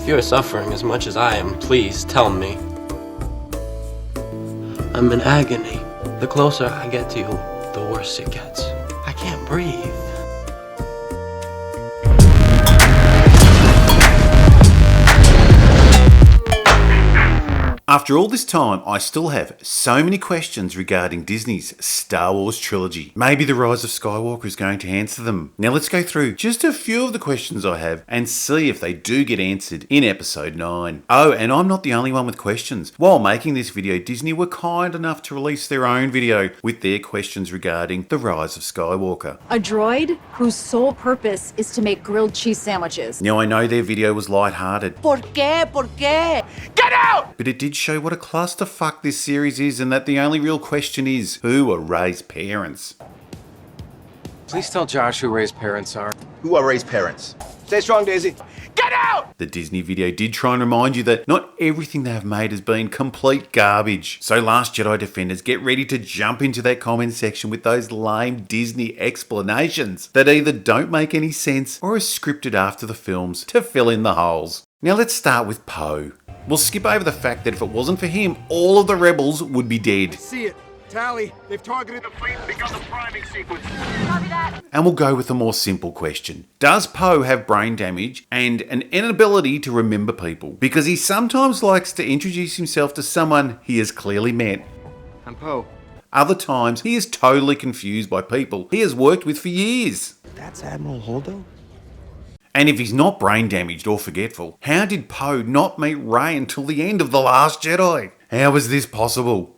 you are suffering as much as I am, please tell me. I'm in agony. The closer I get to you, the worse it gets. I can't breathe. After all this time, I still have so many questions regarding Disney's Star Wars trilogy. Maybe The Rise of Skywalker is going to answer them. Now let's go through just a few of the questions I have and see if they do get answered in episode 9. Oh, and I'm not the only one with questions. While making this video, Disney were kind enough to release their own video with their questions regarding The Rise of Skywalker. A droid whose sole purpose is to make grilled cheese sandwiches. Now I know their video was light-hearted. ¿Por qué? ¿Por qué? Get out! But it did show what a clusterfuck this series is, and that the only real question is, who are Rey's parents? Please tell Josh who Rey's parents are. Who are Rey's parents? Stay strong, Daisy. Get out! The Disney video did try and remind you that not everything they have made has been complete garbage. So Last Jedi defenders, get ready to jump into that comment section with those lame Disney explanations that either don't make any sense or are scripted after the films to fill in the holes. Now let's start with Poe. We'll skip over the fact that if it wasn't for him, all of the rebels would be dead. See it. Tally. They've targeted the fleet and begun the priming sequence. Copy that. And we'll go with a more simple question. Does Poe have brain damage and an inability to remember people? Because he sometimes likes to introduce himself to someone he has clearly met. I'm Poe. Other times, he is totally confused by people he has worked with for years. That's Admiral Holdo? And if he's not brain damaged or forgetful, how did Poe not meet Rey until the end of The Last Jedi? How is this possible?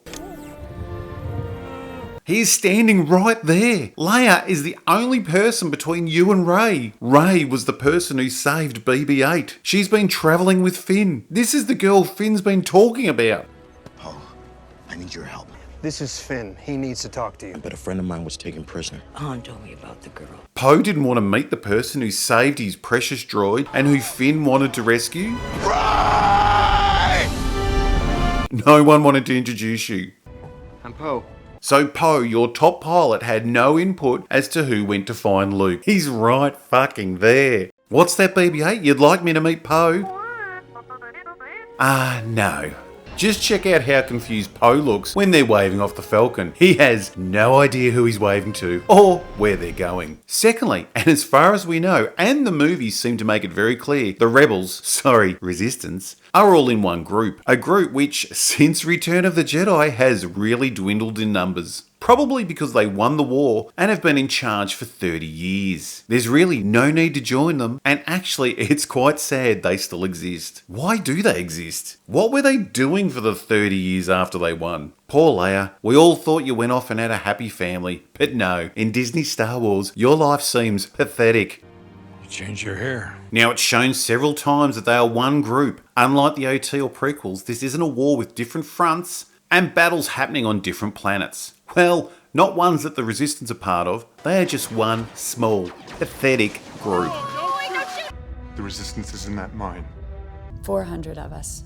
He is standing right there. Leia is the only person between you and Rey. Rey was the person who saved BB-8. She's been travelling with Finn. This is the girl Finn's been talking about. Poe, I need your help. This is Finn. He needs to talk to you. But a friend of mine was taken prisoner. Han told me about the girl. Poe didn't want to meet the person who saved his precious droid and who Finn wanted to rescue. Rey! No one wanted to introduce you. I'm Poe. So Poe, your top pilot, had no input as to who went to find Luke. He's right fucking there. What's that, BB-8? You'd like me to meet Poe? No. Just check out how confused Poe looks when they're waving off the Falcon. He has no idea who he's waving to or where they're going. Secondly, and as far as we know, and the movies seem to make it very clear, the Resistance, are all in one group. A group which, since Return of the Jedi, has really dwindled in numbers. Probably because they won the war and have been in charge for 30 years. There's really no need to join them, and actually it's quite sad they still exist. Why do they exist? What were they doing for the 30 years after they won? Poor Leia, we all thought you went off and had a happy family, but no, in Disney Star Wars, your life seems pathetic. You changed your hair. Now, it's shown several times that they are one group. Unlike the OT or prequels, this isn't a war with different fronts and battles happening on different planets. Well, not ones that the Resistance are part of. They are just one small, pathetic group. The Resistance is in that mine. 400 of us.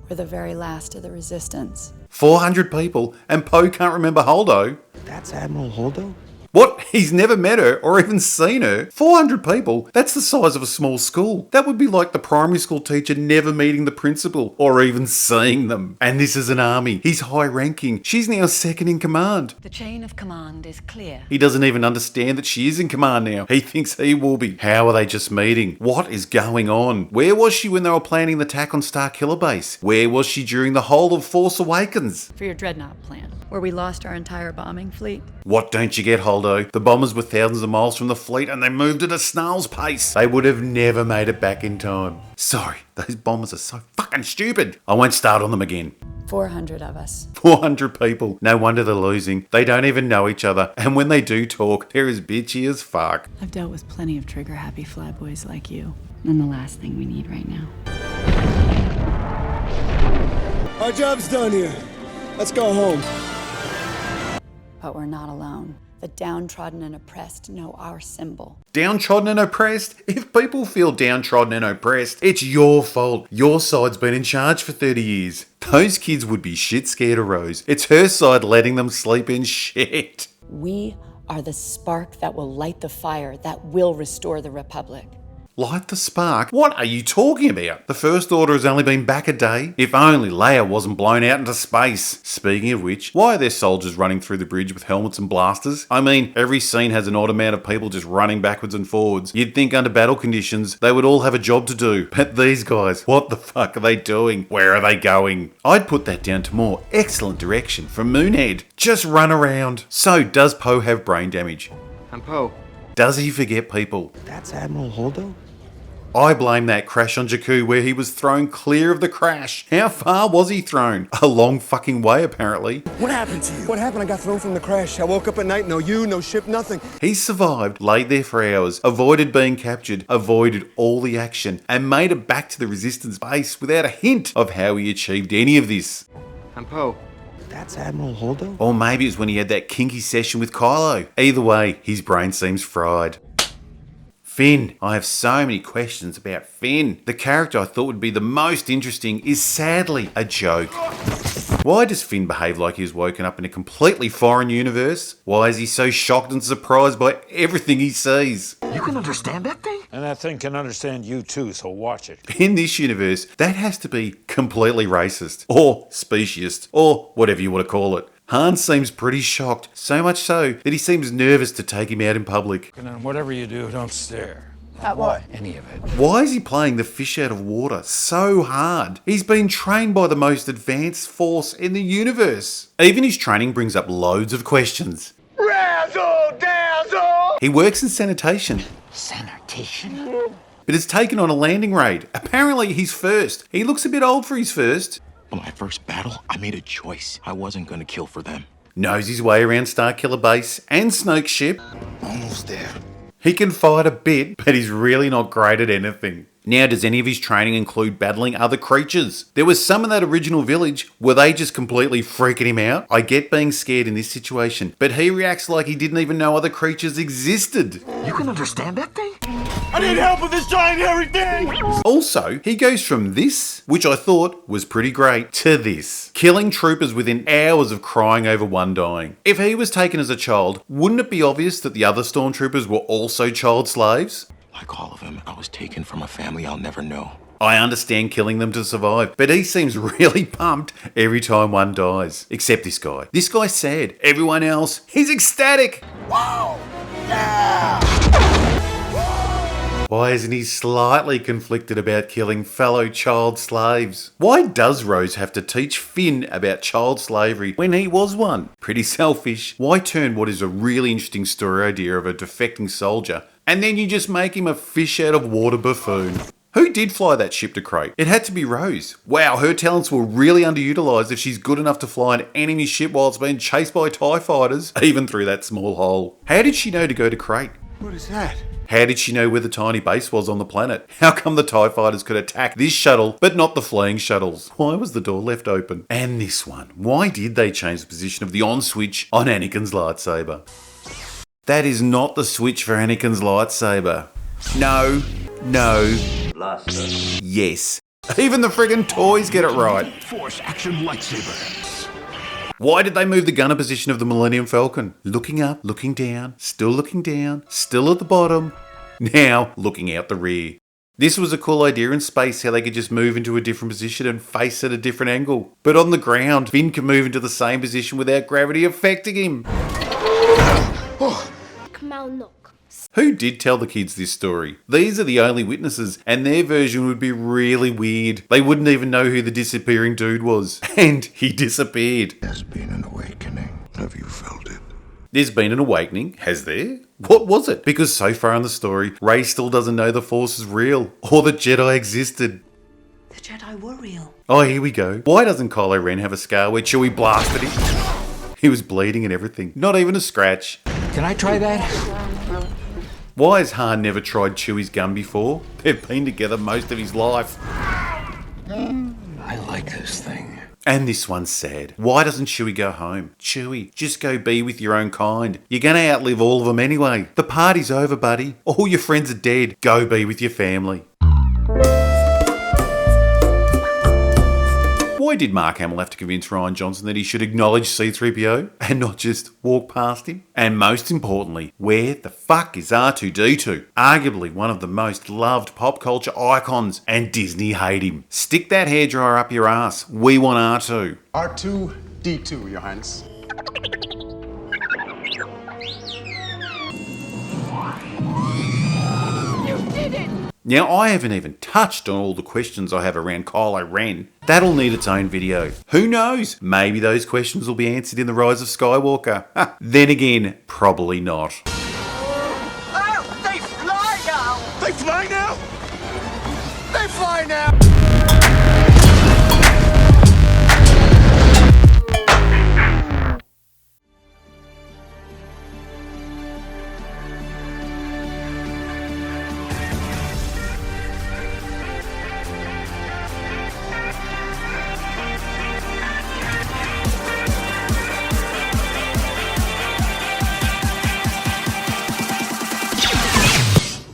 We're the very last of the Resistance. 400 people, and Poe can't remember Holdo. That's Admiral Holdo? What? He's never met her or even seen her? 400 people? That's the size of a small school. That would be like the primary school teacher never meeting the principal or even seeing them. And this is an army. He's high ranking. She's now second in command. The chain of command is clear. He doesn't even understand that she is in command now. He thinks he will be. How are they just meeting? What is going on? Where was she when they were planning the attack on Starkiller Base? Where was she during the whole of Force Awakens? For your Dreadnought plan, where we lost our entire bombing fleet. What don't you get, Holdo? The bombers were thousands of miles from the fleet and they moved at a snail's pace. They would have never made it back in time. Sorry, those bombers are so fucking stupid. I won't start on them again. 400 of us. 400 people. No wonder they're losing. They don't even know each other. And when they do talk, they're as bitchy as fuck. I've dealt with plenty of trigger-happy flyboys like you. And the last thing we need right now. Our job's done here. Let's go home. But we're not alone. The downtrodden and oppressed know our symbol. Downtrodden and oppressed? If people feel downtrodden and oppressed, it's your fault. Your side's been in charge for 30 years. Those kids would be shit scared of Rose. It's her side letting them sleep in shit. We are the spark that will light the fire that will restore the Republic. Light the spark? What are you talking about? The First Order has only been back a day. If only Leia wasn't blown out into space. Speaking of which, why are there soldiers running through the bridge with helmets and blasters? I mean, every scene has an odd amount of people just running backwards and forwards. You'd think under battle conditions, they would all have a job to do. But these guys, what the fuck are they doing? Where are they going? I'd put that down to more excellent direction from Moonhead. Just run around. So, does Poe have brain damage? I'm Poe. Does he forget people? That's Admiral Holdo? I blame that crash on Jakku where he was thrown clear of the crash. How far was he thrown? A long fucking way, apparently. What happened to you? What happened? I got thrown from the crash. I woke up at night, no you, no ship, nothing. He survived, laid there for hours, avoided being captured, avoided all the action, and made it back to the Resistance base without a hint of how he achieved any of this. I'm Poe. That's Admiral Holdo? Or maybe it was when he had that kinky session with Kylo. Either way, his brain seems fried. Finn. I have so many questions about Finn. The character I thought would be the most interesting is sadly a joke. Why does Finn behave like he was woken up in a completely foreign universe? Why is he so shocked and surprised by everything he sees? You can understand that thing? And that thing can understand you too, so watch it. In this universe, that has to be completely racist, or speciesist, or whatever you want to call it. Han seems pretty shocked, so much so that he seems nervous to take him out in public. And whatever you do, don't stare. At what? Any of it. Why is he playing the fish out of water so hard? He's been trained by the most advanced force in the universe. Even his training brings up loads of questions. Razzle dazzle! He works in sanitation, Sanitation? but has taken on a landing raid. Apparently he's first. He looks a bit old for his first. On my first battle, I made a choice. I wasn't gonna kill for them. Knows his way around Starkiller Base and Snoke's ship. Almost there. He can fight a bit, but he's really not great at anything. Now, does any of his training include battling other creatures? There was some in that original village. Were they just completely freaking him out? I get being scared in this situation, but he reacts like he didn't even know other creatures existed. You can understand that thing? I need help with this giant hairy thing! Also, he goes from this, which I thought was pretty great, to this. Killing troopers within hours of crying over one dying. If he was taken as a child, wouldn't it be obvious that the other stormtroopers were also child slaves? Like all of them, I was taken from a family I'll never know. I understand killing them to survive, but he seems really pumped every time one dies. Except this guy. This guy's sad. Everyone else, he's ecstatic. Wow! Yeah! Why isn't he slightly conflicted about killing fellow child slaves? Why does Rose have to teach Finn about child slavery when he was one? Pretty selfish. Why turn what is a really interesting story idea of a defecting soldier and then you just make him a fish out of water buffoon? Who did fly that ship to Crate? It had to be Rose. Wow, her talents were really underutilised if she's good enough to fly an enemy ship while it's being chased by TIE fighters, even through that small hole. How did she know to go to Crate? What is that? How did she know where the tiny base was on the planet? How come the TIE fighters could attack this shuttle, but not the fleeing shuttles? Why was the door left open? And this one. Why did they change the position of the on switch on Anakin's lightsaber? That is not the switch for Anakin's lightsaber. No. Yes. Even the friggin' toys get it right. Force action lightsaber. Why did they move the gunner position of the Millennium Falcon? Looking up, looking down, still at the bottom, now looking out the rear. This was a cool idea in space, how they could just move into a different position and face at a different angle. But on the ground, Finn can move into the same position without gravity affecting him. Who did tell the kids this story? These are the only witnesses, and their version would be really weird. They wouldn't even know who the disappearing dude was. And he disappeared. There's been an awakening. Have you felt it? There's been an awakening, has there? What was it? Because so far in the story, Rey still doesn't know the Force is real, or that Jedi existed. The Jedi were real. Oh, here we go. Why doesn't Kylo Ren have a scar where Chewie blasted him? He was bleeding and everything. Not even a scratch. Can I try that? Why has Han never tried Chewie's gun before? They've been together most of his life. I like this thing. And this one's sad. Why doesn't Chewie go home? Chewie, just go be with your own kind. You're gonna outlive all of them anyway. The party's over, buddy. All your friends are dead. Go be with your family. Why did Mark Hamill have to convince Rian Johnson that he should acknowledge C-3PO and not just walk past him? And most importantly, where the fuck is R2-D2? Arguably one of the most loved pop culture icons, and Disney hate him. Stick that hairdryer up your ass. We want R2. R2-D2, Your Highness. Now, I haven't even touched on all the questions I have around Kylo Ren. That'll need its own video. Who knows? Maybe those questions will be answered in The Rise of Skywalker. Then again, probably not. Oh, they fly now! They fly now? They fly now!